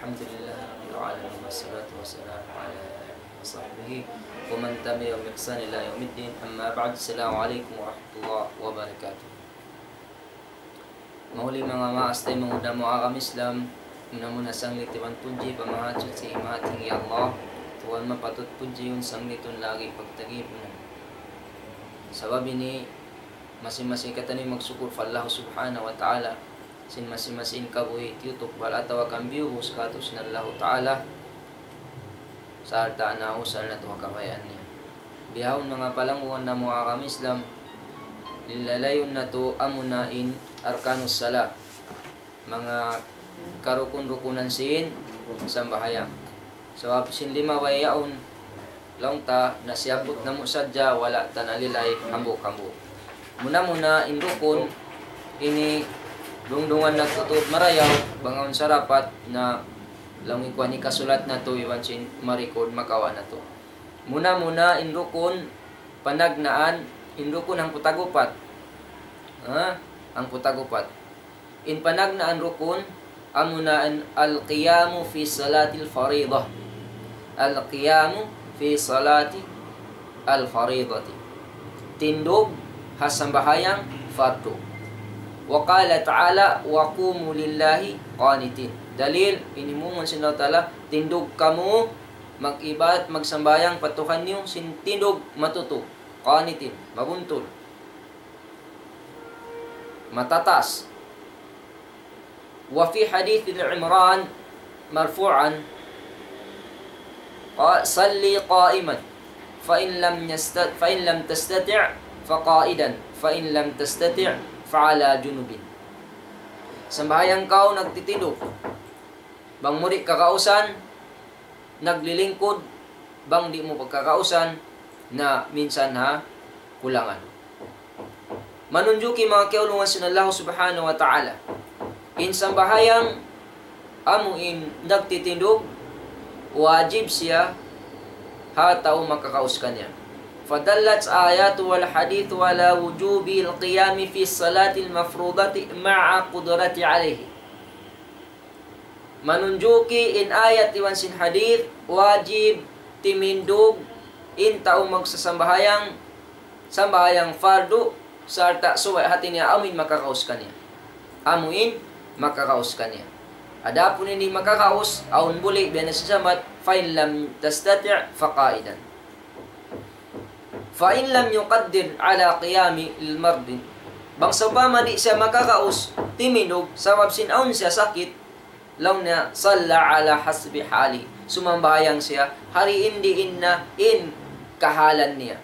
Alhamdulillah Rabbil Alamin, wassalatu wassalamu ala alihi wa sahbihi wa man tabi'ahum bi ihsan ila yaumiddin. Amma ba'd. Assalamualaikum warahmatullahi wabarakatuh. Mauli mga maastay mga mga kami Islam, muna sanglit iwan puji pamahatsot si imating ya Allah, tuwan mapatut puji yun sangliton lagi pagtagipunan. Sabab ini masing-masing katani magsukur fa Allah subhanahu wa ta'ala, sin masing-masing kabuhi tiyutok bala tawakang biyuhus katos na Allah ta'ala sa harta na usal na tuwa kabayan niya. Bihawon mga palanguan na mga kami Islam, lilalayon na to amunain arkanus salat, mga karukun-rukunan sin sambahayang. So sin lima wayaon lang ta nasiyabot na mo sadya wala ta nalilay hambo-hambo. Muna indukon ini dungdungan nagtutud marayaw bangaon sarapat na lang ikuan ni kasulat na to iwan sin marikod makawa na to. Muna indukon panagnaan indukon ang putagupat. Ang putagupat. In panagnaan rukun amunaan al-qiyamu fi salatil faridah. Al-qiyamu fi salati al-faridati. Tindog hasambahayang fardu. Wa qala ta'ala wa qumu lillahi qanitin. Dalil inimungon sin Allah Ta'ala tindog kamu mag-ibadat magsambayang patukan niyo sin tindog matuto qanitin mabuntul matatas. Wa fi hadith Imran marfu'an salli qa'iman fa in lam tastati' fa qa'idan fa in lam tastati' fa ala junubin. Sambayang kau nagtitindog bang muri kakausan naglilingkod bang di mo pagkakausan na minsan ha kulangan. Manunjuki mga kaulungan sin Allah subhanahu wa ta'ala in sambahayang amuin nagtitindog wajib siya hatao makakaus kanya. Fadallat ayatu wal hadith wala wujubi al-qiyam fi salati al-mafrudati ma'a qudrati alayhi. Manunjuki in ayat iwan sin hadith wajib timindog in tao magsasambahayang sambahayang fardu sarta suway hati niya amuin makakaus kanya. Amuin makakaus kanya. Adapun ini makakaus aun buli biya samat fa in lam tastati' fa qa'idan. Fa in lam yuqaddir ala qiyami lil mardin. Bang sabama di siya makakaus timindog sabab sin aun siya sakit law na salla ala hasbi hali. Sumambayang siya hari indi inna in kahalan niya.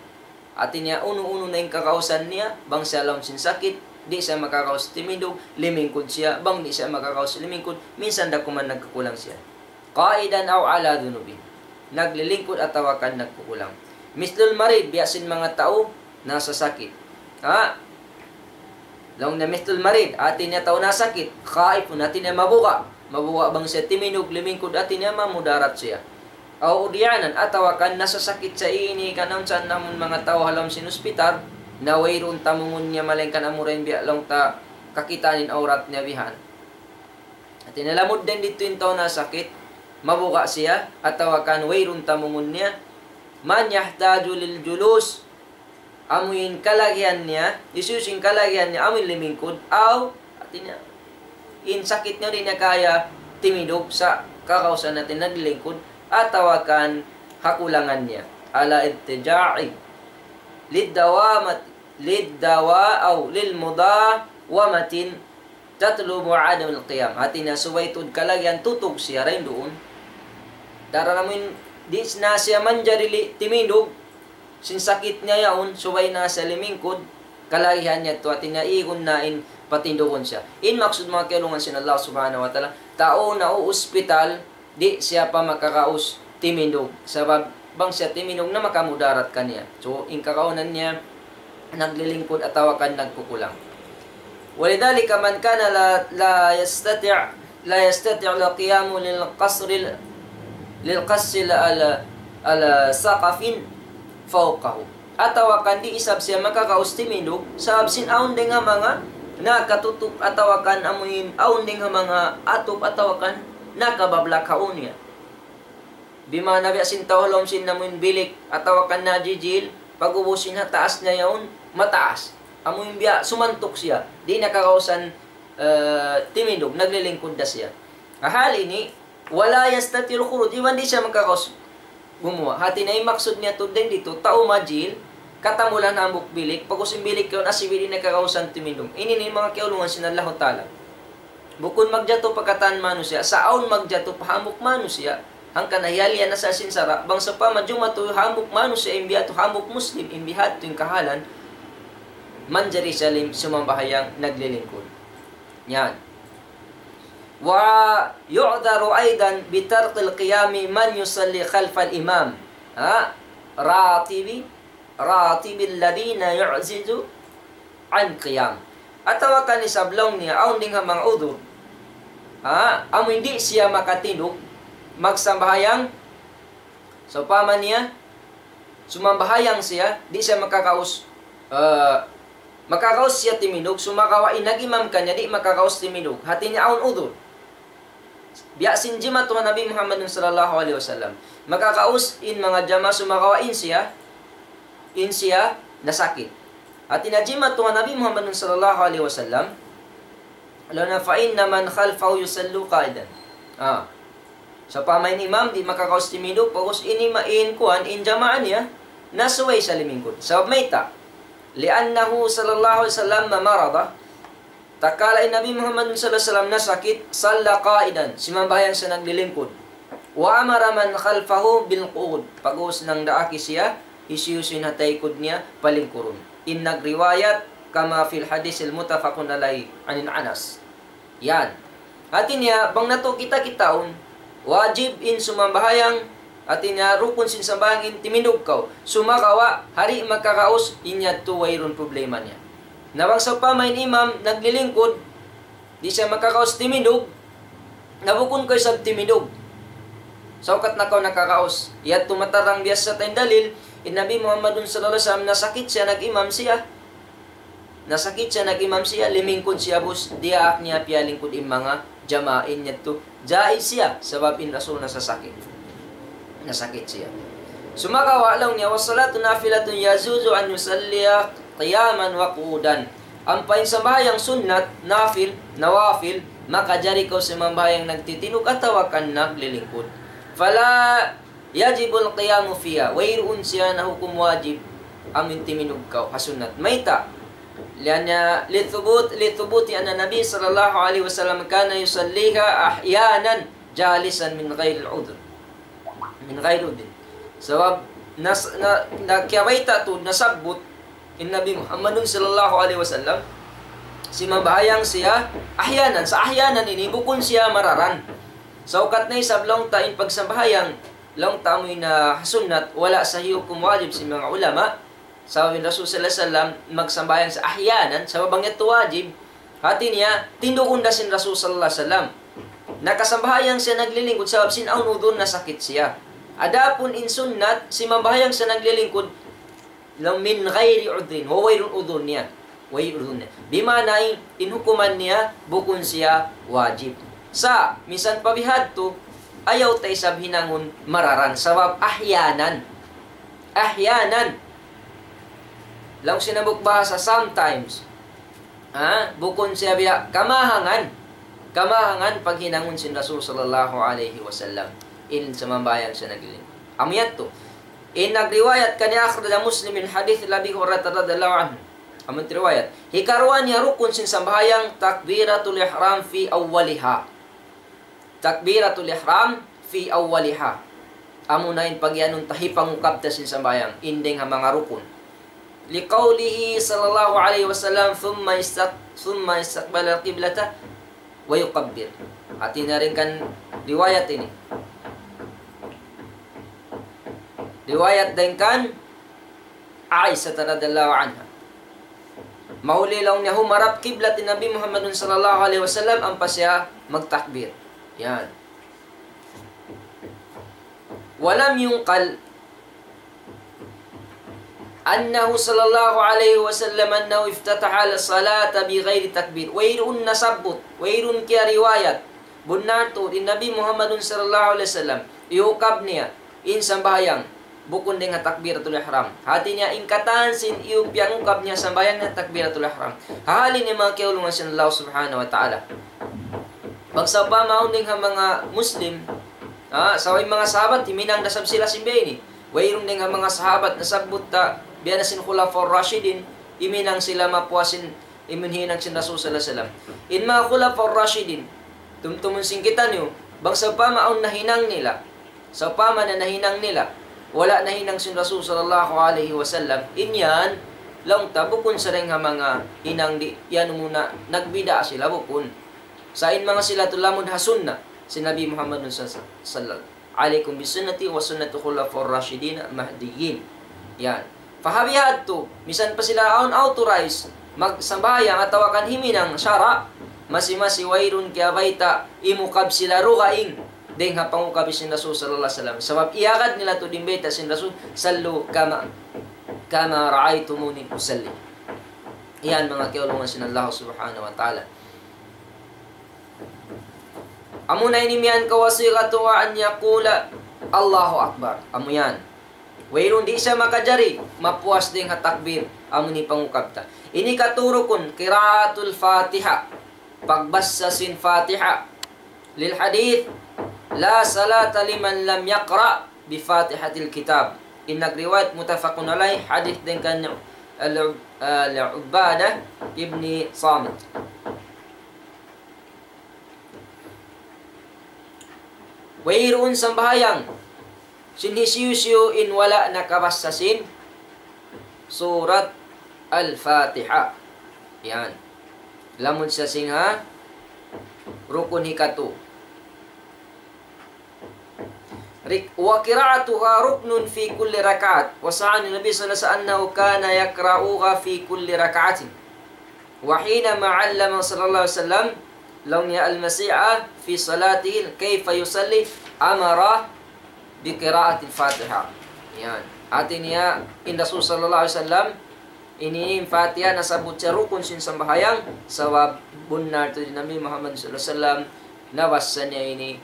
Atin niya uno-uno na yung kakausan niya bang siya law sin sakit di siya makakaus timindog limingkod siya bang di siya makakaus limingkod minsan dakuman nagkukulang siya. Qaidan aw ala dhunubin. Naglilingkod at tawakan nagkukulang. Mislul marid biyasin mga tao nasa sakit. Long na mislul marid atin niya tao nasa sakit. Khaifun atin niya mabuka. Mabuka bang siya timindog limingkod atin niya mamudarat siya. Aw udiyanan atawakan nasa sakit sa ini kanang san namon mga tao halam sin ospital na wayron tamungon niya malengkan amuren biya long ta kakitanin aurat niya bihan. At inalamod din dito yung tao na sakit, mabuka siya, atawakan wayron tamungon niya, man yahtaju lil julus, amuin kalagyan niya, isusin kalagyan niya, amuin limingkod, aw, atin niya, in sakit niya rin niya kaya timidog sa kakausan natin na nilingkod, atawakan hakulangan niya, ala irtija'i, liddawa aw lilmudawamatin tatlubu adam al-qiyam. Hati na suwaytud kalagyan tutog siya rin doon. Dara namin di na siya man jarili timindog sin sakit niya yaon suway na sa limingkod kalagyan niya to atin na igon nain patindogon siya. In maksud mga kailungan sin Allah subhanahu wa ta'ala tao na o ospital di siya pa makakaus timindog sabab bang siya timindog na makamudarat kaniya. So in kakaunan niya naglilingkod at tawakan nagkukulang. Walidhalika man kana la yastati' al-qiyam lil qasr ala saqafin fawqahu. Atawakan di isab siya makakaus timindog sa absin aun ding nga mga nakatutup atawakan amuin aun ding nga mga atop atawakan nakabablakaon niya. Bima nabi asin tawhalom sin namun bilik atawa kan najijil pagubusin ha taas niya yaon mataas. Amoy biya sumantok siya. Di nakakausan timindog naglilingkod na siya. Ahal ini wala yastatir khurud iwan di siya magkakaus gumawa. Hati na imaksud niya to din dito tao majil katamulan na ambok bilik pagusin bilik yon asibili nakakausan timindog. Ini ni mga kiulungan sinallahu taala. Bukod magjato pagkatan manusia saon magjato pahamok manusia ang kanayalya na sa sinsara, bang sa pa majumato hamuk manusia imbiyato hamuk muslim imbihat yung kahalan, man Jerusalem sumambahayang naglilingkod. Yan. Wa yu'daru aidan bitarqil qiyami man yusalli khalfal imam. Ratibi alladhina yu'zizu an qiyam. Atawa kan isablong niya, aun ding hamang udur. Amo hindi siya makatindog magsambahayang so paman niya sumambahayang siya di siya makakaus siya timidog sumakawain nagimam kanya di makakaus timidog hati niya aun udur biya sinjima tuhan Nabi Muhammad sallallahu alaihi wasallam makakaus in mga jama sumakawain siya in siya nasakit hati na jima tuhan Nabi Muhammad sallallahu alaihi wasallam lana fa inna man khalfahu yusallu qaidan sa pamain imam, di makakaus timidog, pagos ini main kuan, in jamaan niya, nasuway sa limingkod. Sa mayta, liannahu sallallahu alaihi wasallam marada, takalain Nabi Muhammad sallallahu alaihi wasallam na sakit, salla qaidan, simambayang sa naglilingkod. Wa amara man khalfahu bil qu'ud, pagos nang daaki siya, isiyusin hataykod niya, palingkurun. In nagriwayat, kama fil hadis al-mutafaqun alay, anin Anas. Yan. Atin niya, bang nato kita-kitaon, wajib in sumambahayang atin niya rukun sin sambayang in timindog kaw. Sumakawa, hari makakaos, inya to wayron problema niya. Nawang sa pamain imam, naglilingkod, di siya makakaos timindog, nabukon ko sa timindog. Saukat na kaw nakakaos. Iyat tumatarang biyas sa tayong dalil, in Nabi Muhammadun sallallahu alaihi wasallam, nasakit siya, nag-imam siya. Nasakit siya, nag-imam siya, limingkod siya, bus, diaak niya, piyalingkod in mga jamain niya to. Jais siya, sabab in rasul na sasakit. Nasakit siya. Sumakawa lang niya, wassalatu nafilatun yazuzu an yusalliya qiyaman wa qu'udan. Ang painsambayang sunnat, nafil, nawafil, makajari ko sa mambayang nagtitinog at tawakan naglilingkod. Fala yajibul qiyamu fiya, wayroon siya na hukum wajib, amin timinug ka, kasunat. Mayta, liannya lithubuti anna Nabi sallallahu alaihi wasallam kana yusalliha ahyanan jalisan min ghairi al-udhr. Min ghairi udhr. Sabab nakiyawaita to nasabot in Nabi Muhammadun sallallahu alaihi wasallam si mabahayang siya ahyanan sa ahyanan ini bukon siya mararan. Saukat na isablong ta in pagsambahayang long tamoy na sunnat wala sa hukum wajib si mga ulama. Sabi ng Rasul sallallahu alaihi wasallam magsambayan sa ahyanan sa babang ito wajib hati niya tindukunda sin Rasul sallallahu alaihi wasallam nakasambahayan siya naglilingkod sabab sin aun udun na sakit siya. Adapun in sunnat si mabahayang siya naglilingkod lang min ghairi udrin wa wayrun udun niya wayrun bimana in hukuman niya bukon siya wajib sa misan pabihad to ayaw tay sab hinangon mararan sabab ahyanan lang sinabuk bahasa sometimes. Bukon siya biya kamahangan pag hinangon sin Rasul sallallahu alaihi wasallam in sa mambayang siya nagiling. Amiyat to. In nagriwayat kaniya akhraj Muslim min hadith Abi Hurairah radhiyallahu anhu. Among riwayat, hikaruan niya rukun sin sambayang takbiratul ihram fi awwaliha. Takbiratul ihram fi awwaliha. Amunain pagyanong tahipang ukabta sin sambayang inding ha mga rukun. Liqaulihi sallallahu alaihi wasallam thumma istaqbala al-qiblata wa yukabbir. Atin na rin kan riwayat ini. Riwayat din kan Aisyah radhiyallahu anha. Mauli lang niya humarap kiblat ni Nabi Muhammad sallallahu alaihi wasallam ang pasya magtakbir. Yan. Walam yunqal annahu sallallahu alaihi wasallam iftataha al-salata bighairi takbir. Wayrun nasabut, wayrun kaya riwayat. bunarto in Nabi Muhammadun sallallahu alaihi wasallam iukab niya in sambayang bukun dengan takbiratul ihram. Hati niya ingkatan sin iupiang ukab niya sambayang na takbiratul ihram. Hahalin ni mga kiulungan sin Allah subhanahu wa ta'ala. Pagsapa maunding ha mga Muslim, saway mga sahabat timinang dasab sila simbay ni. Wayrong ding ha mga sahabat nasabot ta biya na sin khulafaur rashidin iminang sila mapuasin iminhinang sin Rasul sallallahu alaihi wasallam. In mga khulafaur rashidin tumtumun singkitan niyo bangsa pa maun nahinang nila. Sa pama na nahinang nila wala nahinang sin Rasul sallallahu alaihi wasallam. Inyan lang tabukon sa ring ha mga hinang di yan muna nagbida sila bukon. Sain mga sila tulamon ha sunna si Nabi Muhammad sallallahu alaikum bisunnati wa sunnatu khulafaur rasyidin mahdiyyin. Yan. Fahabiyat to, misan pa sila unauthorized magsambayang at tawakan himinang syara, masi-masi wayrun kaya baita imukab sila rugaing deng ha pangukab sin Rasul sallallahu alaihi wasallam. Sabab iyakad nila to dimbeta sin Rasul sallu kama ra'aytumuni usalli. Yan mga kiulungan sin Allah subhanahu wa ta'ala. Amo na inimian kawasigatu wa an yaqula Allahu Akbar. Amo yan. Wayron di siya makajari, mapuas ding hatakbir. Amo ni pangukabta. Ini katurukun qiraatul Fatiha. Pagbasa sin Fatiha. Lil hadith la salata liman lam yaqra bi Fatihatil kitab. In nagriwayat mutafaqun alay hadith din kan al-Ubadah ibni Samit. Wayroon sambahayang sinisiyo in wala nakabasasin surat Al-Fatiha. Yan. Lamun sa singha rukun hikatu. Wa qira'atuha ruknun fi kulli rak'at. Wa sa'an Nabi sallallahu alaihi wasallam kana yaqra'uha fi kulli rak'atin. Wa hina ma'allama sallallahu alaihi wasallam lawnnya al-masi'a fi salatihi kayfa yusalli amara bi qira'atil Fatiha. Yan. Atin niya in Rasul sallallahu alaihi wasallam ini Fatiha nasabut sa rukun sin sambahayang sawab bunnar to Nabi Muhammad sallallahu alaihi wasallam nawasan niya ini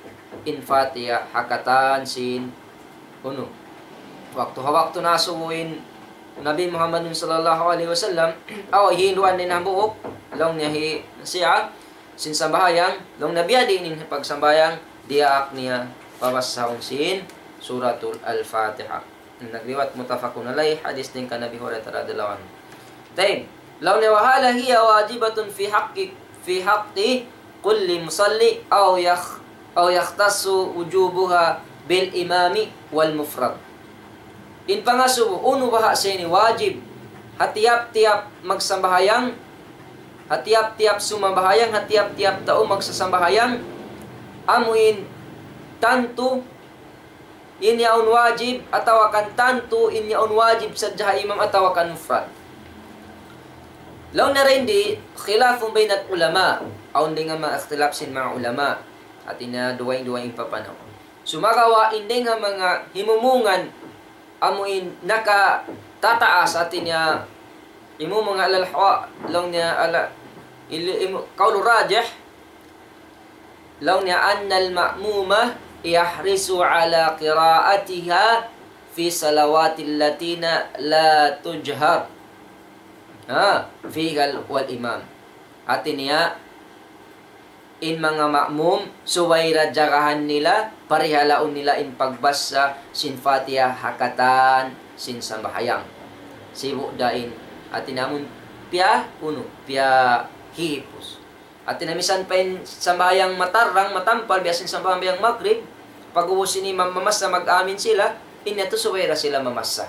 in Fatiha hakatan sin kuno. Waktu nasuwin Nabi Muhammad sallallahu alaihi wasallam aw hinuan ni nabuok long niya hi siya sin sambayang long nabiyadi nin pagsambayang diak niya pabasahon sin suratul Al-Fatiha. Nagriwat mutafaqun alay hadis din kan Nabi Hurairah radhiyallahu anhu. Tayyib, law ni wahala hiya wajibatun fi haqqi kulli musalli aw yakhtassu wujubuha bil imami wal mufrad. In pangasubo uno baha sa ini wajib hatiap-tiap magsambahayang hatiap-tiap sumambahayang, hatiap-tiap tao magsasambahayang, amuin tantu inyaun wajib atawakan tantu inyaun wajib sadya imam atawakan mufrad. Law na rin di khilafun bainat ulama, aun di nga ma-ikhtilaf sin mga ulama at ina duwaing papanaw. Sumagawa hindi nga mga himumungan amuin naka tataas atin niya imu mga alalhawa law niya ala qaulu rajih law niya annal ma'mumah yahrisu ala qiraatiha fi salawatil latina la tujhar fiha wal imam. Atin niya in mga ma'mum suwayra jagahan nila parihalaon nila in pagbasa sin Fatiha hakatan sin sambahayang sibu dain atin namun pia hihipos. At tinamisan pa in sambayang matarang, matampal, biyasin sambayang maghrib, pag-uwusin ni mamasa, mag-amin sila, inato suwera sila mamasa.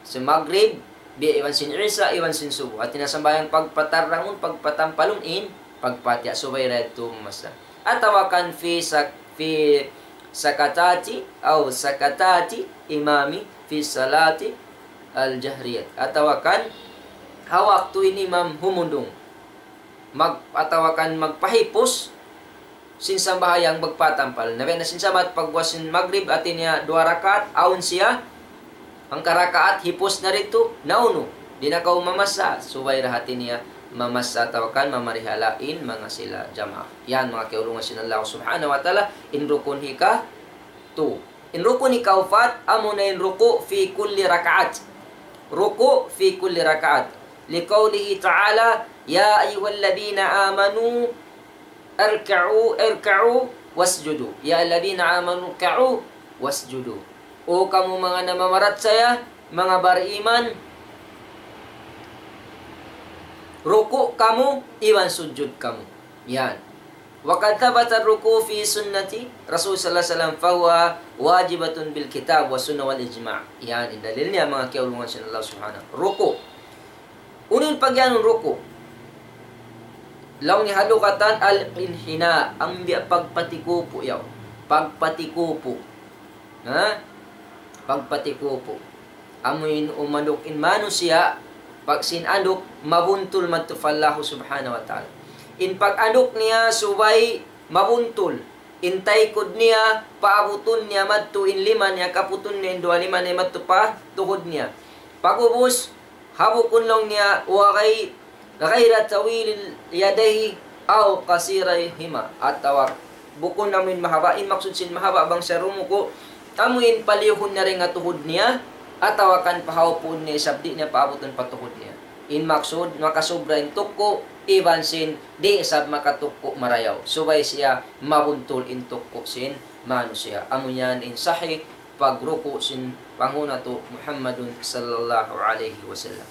Sa maghrib, biya iwan sin Isa, iwan sin subo. At tinasambayang pagpatarangon, pagpatampalon in, pagpatya, suwera ito mamasa. At tawakan fi sakatati, imami, fi salati, al-jahriyat. At tawakan, hawak to in imam humundong. Atawakan magpahipos sinsambahayang magpatampal. Nabi na sinsabat pagwasin maghrib atin niya 2 rakaat aun siya ang karakaat hipos na rito nauno di na kaw mamasa subay rahatin niya mamasatawakan mamarihalain mga sila jamaah. Yan mga kaulungan sinallahu subhanahu wa ta'ala. In rukun hika 2. In rukun hika 4 amo na in ruku fi kulli rakaat. Ruku fi kulli rakaat. Liqaulihi ta'ala ya ayyuhalladhina amanu irka'u wasjudu. Ya alladhina amanu irka'u wasjudu. O kamu mga namamarat saya, mga beriman, ruku kamu, iwan sujud kamu. Yan. Wa qad thabata ruku fi sunnati Rasul sallallahu alaihi wasallam fahuwa wajibatun bil kitab wa sunnah wal ijma'. Yan, dalilnya mga kaulungan sa Allah subhanahu. Ruku. Unin pagyan ruku. Law ni halukatan al-inhina, ang pagpatikupo yaw. Pagpatikupo. Ha? Pagpatikupo. Amuin umanok in manusia, pag sinandok, mabuntul matufallahu subhanahu wa ta'ala. In pag-andok niya, subay, mabuntul. In taykod niya, paabutun niya, madtu in lima niya, kaputun niya, in dua lima niya, madtu pa, tuhod niya. Pag-ubos, habukun lang niya, wakay, ghaira tawil yadahi, aw kasiray hima. At tawag, bukon namin mahaba, in maksud sin mahaba, bang sa rumuko, amuin palihon na rin nga tuhod niya, at tawakan pahawpon niya, sabdi niya, paabutan patuhod niya. In maksud, makasobra in tukko, ibansin, di sab makatukko marayaw. Subay siya, mabuntol in tukko sin, mano siya. Amo yan in sahih, pagruko sin, panguna to, Muhammadun sallallahu alaihi wasallam.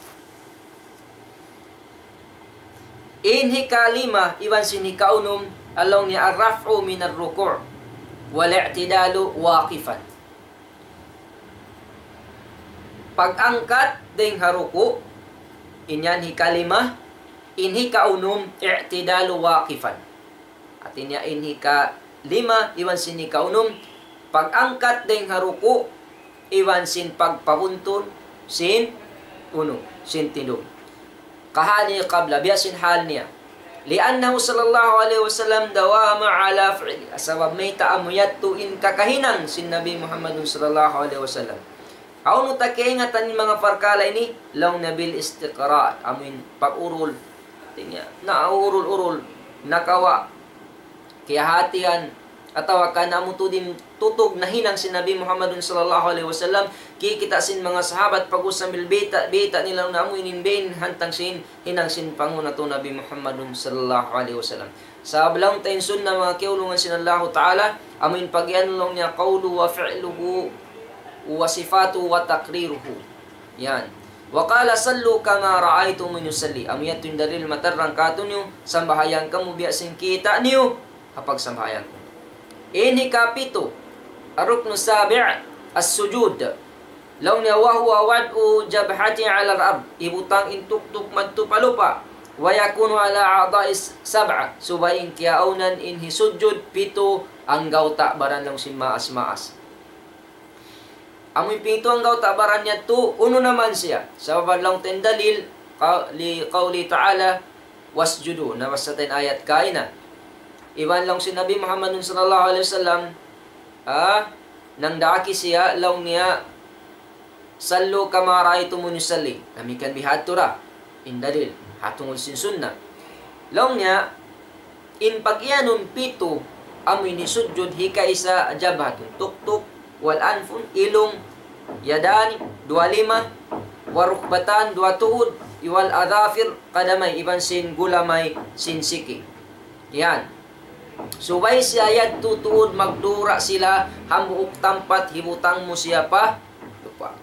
In hikalima, ibansin hikaunum, along niya arraf'u minar ruku' wal-i'tidalu waqifan. Pag-angkat ding haruko, inyan hikalima, inhi kaunum, i'tidalu waqifan. At inya inhi ka lima, iwan sin hi kaunum, pag-angkat ding haruko, iwan sin pagpabuntol, sin uno, sin tindog. Kahali qabla, biyasin hal niya. Liannahu sallallahu alaihi wasallam dawama ala fi'li. Asabab may taamuyat tuin kakahinang sin Nabi Muhammadun sallallahu alaihi wasallam. Aunu takiingatan mga parkala ini law nabil istiqra, amin pag-urul tinya na urul-urul nakawa kaya hatian atawa kana mo tudin tutog na hinang si Nabi Muhammadun sallallahu alaihi wasallam kikita sin mga sahabat pagusambil beta nila na mo ininbain hantang sin hinang sin panguna to Nabi Muhammadun sallallahu alaihi wasallam. Sa ablang tayin sunna mga kiulungan sinallahu ta'ala amin pagyan lang niya qawlu wa fi'luhu wa sifatu wa takriruhu. Yan. Wa qala sallu kama ra'aytumuni yusalli. Amiyat yung dalil matarang kato niyo, sambahayan ka mo biyasin kita niyo kapag sambahayan ko. Ini kapito, aruknu sabi' as-sujud. Law niya wa huwa wad'u jabhati 'ala al-ard. Ibutang intuktuk madto palupa. Wa yakunu 'ala a'dha'is sab'a. Subayin kiaunan inhi sujud pito ang gauta baran lang sin maas-maas. Amoy pinto ang tabaran niya to, uno naman siya. Sa babadlang tendalil, li qawli ta'ala, wasjudu, nabasa tayo ayat kaina. Iwan lang si Nabi Muhammadun sallallahu alaihi wasallam, nang daaki siya, law niya, sallu kama ra'aytumuni yusalli. Namikan bihadtura, indalil, hatungol sin sunna. Law niya, in pagyanun pito, amoy ni sujud, hika isa jabhatun, tuk-tuk, wal anfun ilong yadan 25 warukbatan 2 tuhod iwal adhafir kadamay iban sin gulamay sin siki. Yan. Subay siya yad tutuod magdura sila hamuok tampat hibutang mo siya pa lupa.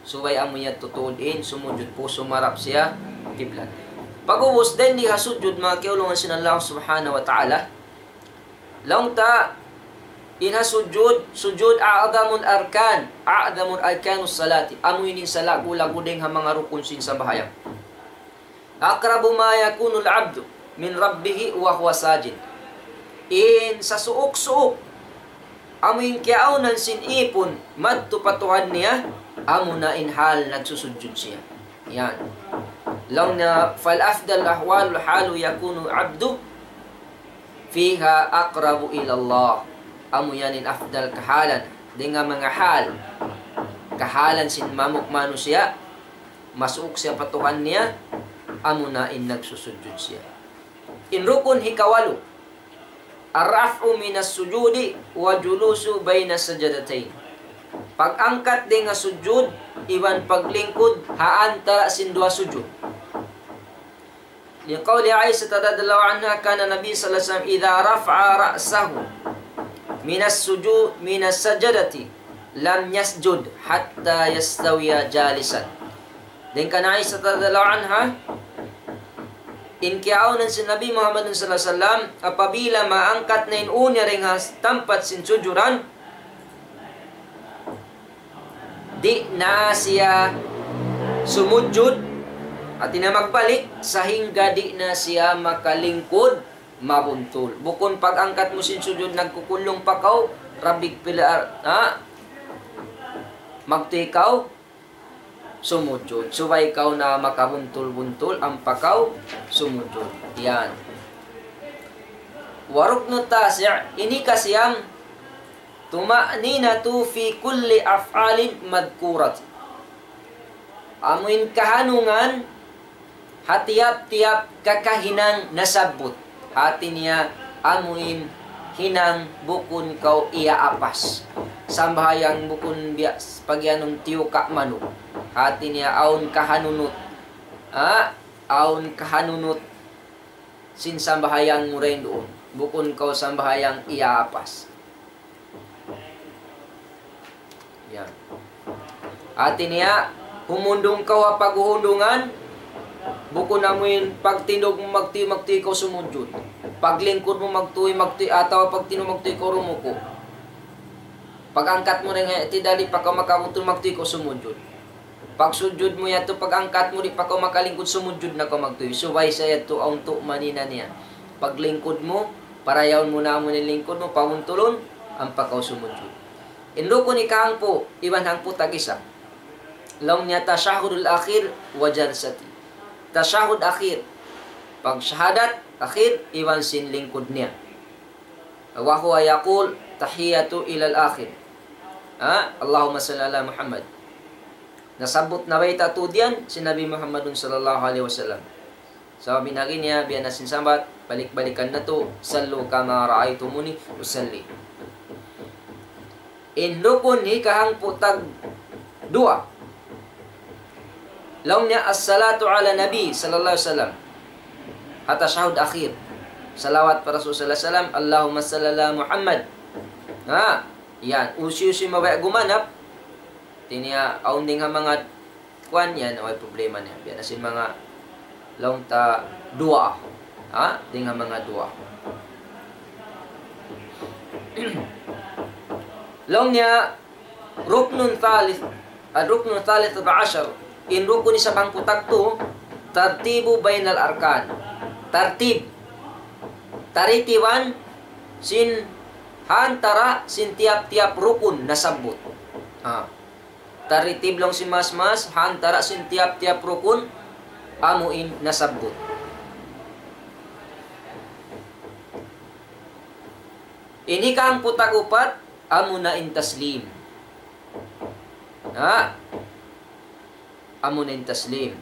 Subay amo yad tutuodin sumujud po sumarap siya kiblat. Pag-ubos din di hasujud mga kiulungan sinallahu subhanahu wa ta'ala. Long ta inha sujud a'adamul arkanus salati. Amuinin sala gulagudeng ha mga rukun sin sambahayan. Aqrabu ma yakunul abdu min rabbihi wa huwa sajid. In sa suok-suok amuin kiaunan sin ipon madto patuhan niya amo na in hal nagsusujud siya. Yan. Law na fal afdal ahwal halu yakunu abdu fiha aqrabu ila Allah. Amo yanin afdal kahalan di nga mga hal kahalan sin mamuk manu siya masuok siya patuhan niya amo na in nagsusujud siya. In rukun hikawalo, ar-raf'u minas sujudi wa julusu bayna sajadatain. Pag-angkat din nga sujud, iwan paglingkod, haantara sin dua sujud. Liqawli Aisha radhiyallahu anha, kana Nabi sallallahu alaihi wasallam idza rafa'a ra'sahu minas sajadati lam yasjud hatta yastawiya jalisan. Dan kana Aisha radhiyallahu anha, inkiaunan si Nabi Muhammad sallallahu alaihi wasallam apabila maangkat na inunya ring tempat sin sujuran, di na siya sumujud at na magbalik sahingga di na siya makalingkod mabuntol. Bukon pag-angkat mo sin sujud nagkukulong pakaw, rabig pilar, magtikaw, sumujud. Subay ikaw na makabuntol-buntol, ang pakaw, sumujud. Yan. Waruknu tasi', ini kasiyang tuma'ninatu fi kulli af'alin madkurat. Amuin kahanungan, hatiap-tiap kakahinang nasabot. Hati niya, amuin hinang bukun kau iya apas. Sambahayang bukun bias pagyanong tiyo ka manok. Hati niya aun kahanunot. Aun kahanunot sin sambahayang muren doon. Bukun kau sambahayang iya apas. Yan. Hati niya, humundong kau paghuhundungan, bukun namuin pagtindog mo magti ko sumujud. Paglingkod mo magtuy ataw pagtino magtuy ko rumuko. Pagangkat mo rin tidali pa ka makabutul magtuy ko sumujud. Pag sujud mo yato pagangkat mo di pa ka makalingkod sumujud na ka magtuy. Subay sa yato ang tu manina niya. Paglingkod mo, parayaw mo na mo nilingkod mo pamuntulon ang pakaw sumujud. Inloko ni kahangpo, iban hangpo tagisa. Law niya tasyahudul akhir wa jalsati. Tasyahud akhir. Pag syahadat akhir, iwan sin lingkod niya. Wa huwa yaqul tahiyatu ilal akhir. Allahumma salli ala Muhammad. Nasabot na bayta to diyan si Nabi Muhammadun sallallahu alaihi wasallam. Sabi na niya, biyan na sinsambat, balik-balikan na to, sallu kama ra'aytumuni usalli. In rukun ni kahang putag dua. Law niya as-salatu ala Nabi sallallahu alaihi wasallam. Hatta syahud akhir. Salawat para Rasul sallallahu alaihi wasallam, Allahumma salli ala Muhammad. Yan, usi-usi mabaya gumanap. Tinya aunding nga mga kwan yan, ay problema niya. Biyan asin mga long ta dua. Ding nga mga dua. Long niya ruknun thalith, ruknun thalith 12. In rukun isa pang putakto, tartibu bainal arkan. Tartib. Taritiwan sin hantara sin tiap-tiap rukun nasabot. Taritib lang si mas-mas hantara sin tiap-tiap rukun amuin nasabot. Ini kang putagupat amuna in taslim. Amuna in taslim.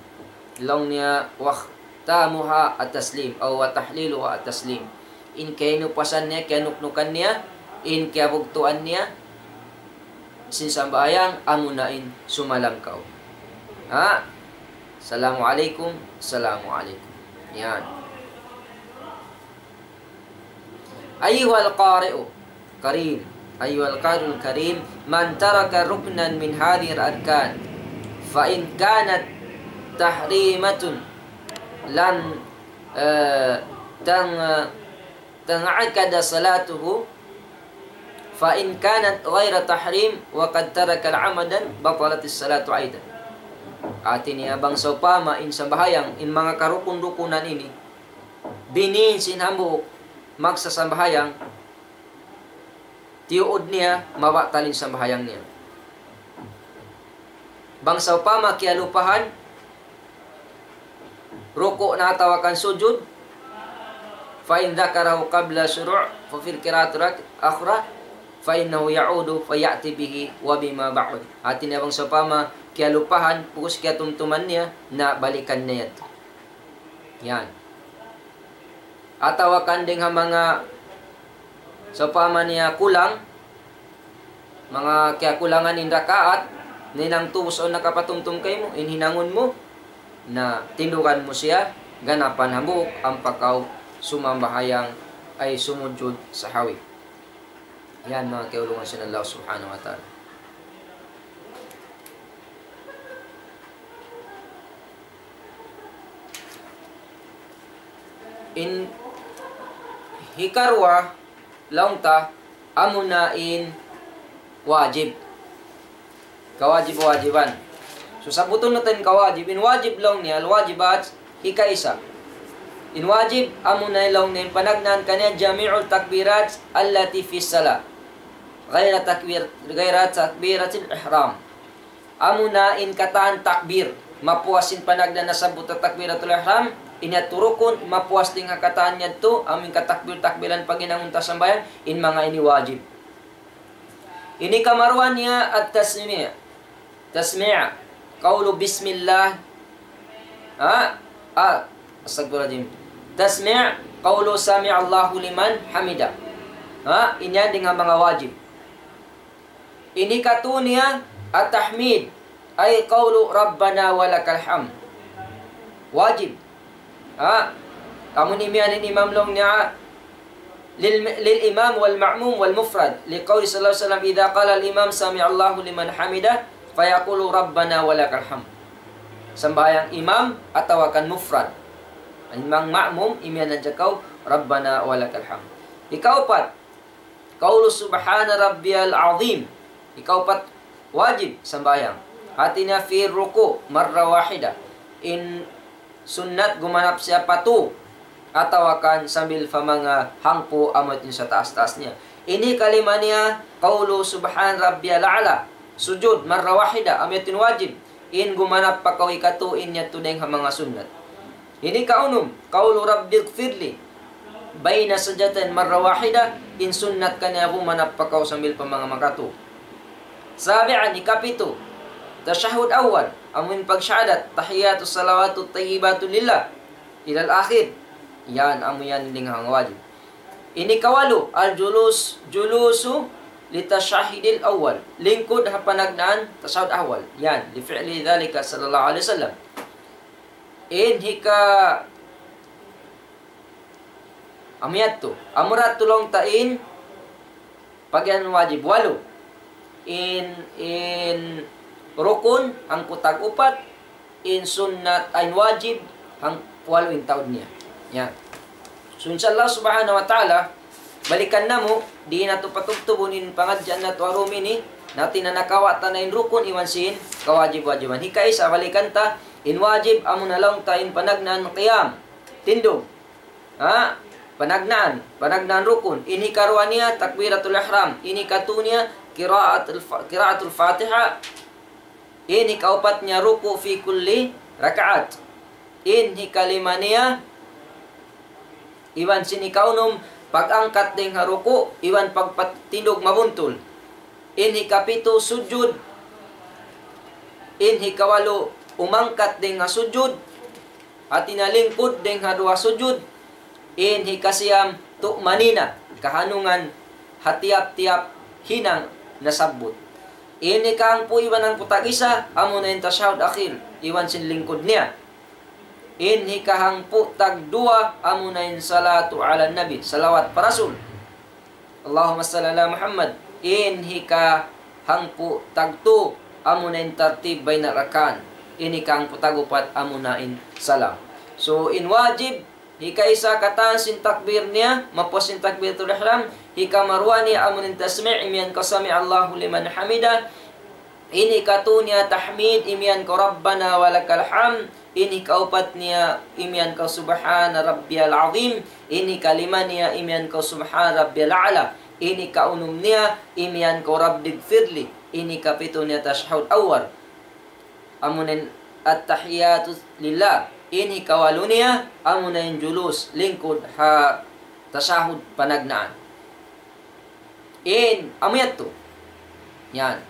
Long niya waqtamuha at-taslim o wa tahliluha at-taslim. In kayno pasan niya, kanuknukan niya, in kayabugtuan niya, sinsambayang amunain sumalangkaw. Assalamualaikum, assalamualaikum. Yan. Ayyuhal qari'u karim, ayyuhal qari'ul karim, man taraka ruknan min hadhihi al-arkan fa in kanat tahrimatun lan tang'akada salatuhu fa in kanat ghaira tahrim wa qad taraka al-amadan batalatis salatu aidan. Atin abang sa upama in sa bahayang in mga karukun-rukunan ini binin sinhambuok magsasambahayang tiuod niya mabatalin sa bahayang niya. Bang sa upama kialupahan ruko na tawakan sujud fa in dzakarahu qabla syuru' fa fil qira'ati akhra fa innahu ya'udu fa ya'ti bihi wa bima ba'd. Atin abang sa upama kialupahan pugos kiatumtuman niya na balikan niya. Yan. Atawa kanding ha mga sa paman niya kulang, mga kaya kulangan in rakaat, ninang tuos o nakapatumtum kay mo, inhinangon mo, na tindukan mo siya, ganapan hamuk ang pagkaw sumambahayang ay sumudjud sa hawi. Yan mga kaulungan sa Allah subhanahu wa ta'ala. In hikarwa laungta amunain wajib. Kawajib-wajiban. So sabuton natin kawajib. In wajib lang niya, al-wajibat hikaisa. In wajib amunay lang niya panagnan kanya jami'ul takbirat allati fi salat. Gaira takbiratil ihram. Amunain kataan takbir. Mapuasin panagnan na sabut takbiratul ihram. Inaturukon mapuas ding hakataan niya to aming katakbir-takbiran paginangunta sambayan in mga ini wajib. Ini kamaruan niya at tasmi'. Tasmi' qaulu bismillah. Astagfirullahaladzim. Tasmi' qaulu sami'allahu liman hamida. Inya dengan mga wajib. Ini katunya at-tahmid ay qaulu rabbana walakal hamd. Wajib. Kamu nimianin imam long niya lil imam wal ma'mum wal mufrad liqauli sallallahu alaihi wasallam idza qala al imam sami Allahu liman hamidah fayaqulu rabbana walakal hamd. Sembahyang imam atau akan mufrad. Imam ma'mum imianan jakaw rabbana walakal hamd. Ikaupat qaulu subhana rabbiyal azim. Ikaupat wajib sembahyang. Hatina fi ruku marra wahida. In sunnat gumanap siapa tu atau akan sambil famanga hangpo amatin sa taas-taasnya. Ini kalimatnya qaulu subhan rabbiyal a'la. Sujud marra wahida amatin wajib. In gumanap pakaw ikatu in yatudeng mga sunnat. Ini kaunum qaulu rabbighfirli baina sajdatain marra wahida in sunnat kanya gumanap pakaw sambil pamanga makatu. Sabi'an ikapito tashahud awal amun pagsyahadat tahiyatus salawatut tayyibatu lillah ilal akhir. Yan amun yan linghang wajib. Ini kawalu al julusu litashahidil awal. Lingkod hapanagnaan tashahud awal. Yan li fi'li dhalika sallallahu alaihi wasallam. In hika amiyat amurat tulong tain pagyan wajib walu. In rukun ang kutag upat, in sunnat ay wajib ang 8 taon niya. Yan. So inshallah subhanahu wa ta'ala, balikan na mo, di na ito patugtubunin pangadyan na ito arumini, natin na nakawata na in rukun, iwan sin, kawajib-wajiban. Hika isa, balikan ta, in wajib, amo na lang ta in panagnan qiyam, tindog. Panagnan rukun. In hikarwa niya, takbiratul ihram. In hikatu niya, kiraatul fatiha. Ini kaupat niya ruku fi kulli rakaat. Ini kalima niya iwan sini kaunum pag-angkat ding haruku iwan pagpatindog mabuntul. Ini kapito sujud. Ini kawalo umangkat ding sujud at inalingkod ding dua sujud. Ini kasiyam tu'manina kahanungan hatiap-tiap hinang nasabot. Ini kang po iwan ang putag-isa, amo na yung tashahud akhir, iwan sin lingkod niya. Ini kahang po tag-dua, amo na yung salatu ala nabi, salawat parasul. Allahumma salli ala Muhammad. Ini kahang po tag-tu, amo na yung tartib bay na rakan. Ini kahang po tag-upat, amo na yung salam. So, in wajib, hika isa kataan sin takbir niya, mapos sin takbiratul ihram, hika marwani amun tasmi' imian ka sami Allahu liman hamida. Ini katunya tahmid imian ka rabbana walakal hamd. Ini kaupat niya imian ka subhana rabbiyal azim. Ini kalima niya imian ka subhana rabbiyal a'la. Ini kaunum niya imian ka rabbighfirli. Ini kapito niya tashahud awwal. Amunin at-tahiyatu lillah. Ini kawalunia amo na yung julus lingkod ha tasahud panagnaan. In amiyat to. Yan.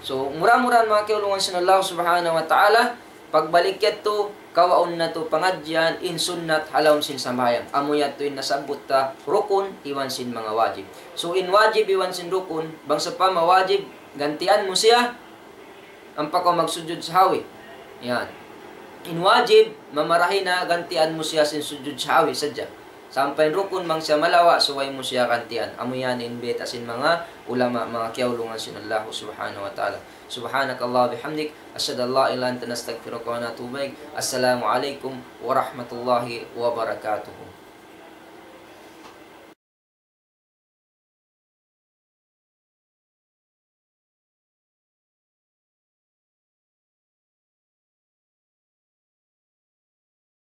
So mura-mura mga kaulungan sa Allah subhanahu wa ta'ala pagbalik yato kawaon na to pangadyan in sunnat halawon sin sambayang amo yato in nasabot ta rukun iwan sin mga wajib. So in wajib iwan sin rukun bangsa pa mawajib gantian mo siya ang pakaw magsujud sa hawi. Yan. In wajib mamarahin na gantian mo siya sin sujud sa hawi sadya. Sampay rukun mang siya malawa suway mo siya gantian. Amo yan inbet asin mga ulama mga kiyawlungan sin Allah subhanahu wa ta'ala. Subhanakallah bihamdik asyhadu an la ilaha illa anta nastaghfiruka wa natubu ilaik. Assalamu alaikum warahmatullahi wabarakatuh.